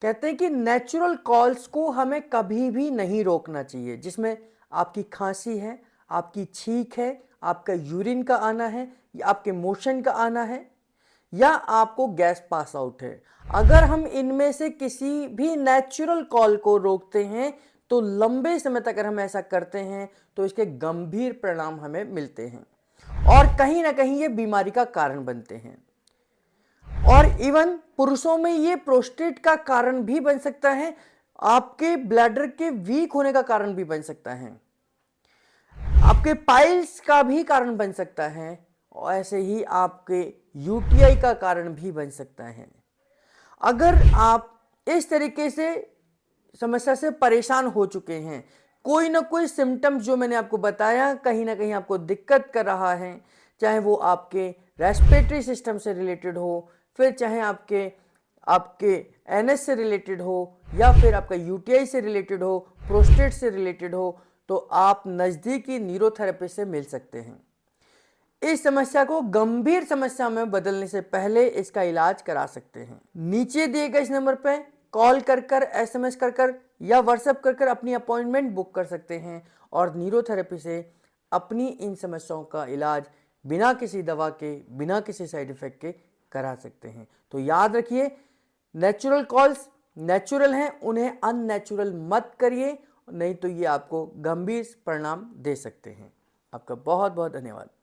कहते हैं कि नेचुरल कॉल्स को हमें कभी भी नहीं रोकना चाहिए, जिसमें आपकी खांसी है, आपकी छींक है, आपका यूरिन का आना है, या आपके मोशन का आना है, या आपको गैस पास आउट है। अगर हम इनमें से किसी भी नेचुरल कॉल को रोकते हैं तो लंबे समय तक अगर हम ऐसा करते हैं तो इसके गंभीर परिणाम हमें मिलते हैं और कहीं ना कहीं ये बीमारी का कारण बनते हैं। और इवन पुरुषों में ये प्रोस्टेट का कारण भी बन सकता है, आपके ब्लैडर के वीक होने का कारण भी बन सकता है, आपके पाइल्स का भी कारण बन सकता है, और ऐसे ही आपके यूटीआई का कारण भी बन सकता है। अगर आप इस तरीके से समस्या से परेशान हो चुके हैं, कोई ना कोई सिम्टम्स जो मैंने आपको बताया कहीं ना कहीं आपको दिक्कत कर रहा है, चाहे वो आपके रेस्पिरेटरी सिस्टम से रिलेटेड हो, फिर चाहे आपके आपके एनएस से रिलेटेड हो, या फिर आपका यूटीआई से रिलेटेड हो, प्रोस्टेट से रिलेटेड हो, तो आप नज़दीकी न्यूरोथेरेपिस्ट से मिल सकते हैं। इस समस्या को गंभीर समस्या में बदलने से पहले इसका इलाज करा सकते हैं। नीचे दिए गए इस नंबर पर कॉल कर एसएमएस कर या व्हाट्सएप कर अपनी अपॉइंटमेंट बुक कर सकते हैं और न्यूरोथेरेपी से अपनी इन समस्याओं का इलाज बिना किसी दवा के, बिना किसी साइड इफेक्ट के करा सकते हैं। तो याद रखिए, नेचुरल कॉल्स नेचुरल हैं, उन्हें अननेचुरल मत करिए, नहीं तो ये आपको गंभीर परिणाम दे सकते हैं। आपका बहुत बहुत धन्यवाद।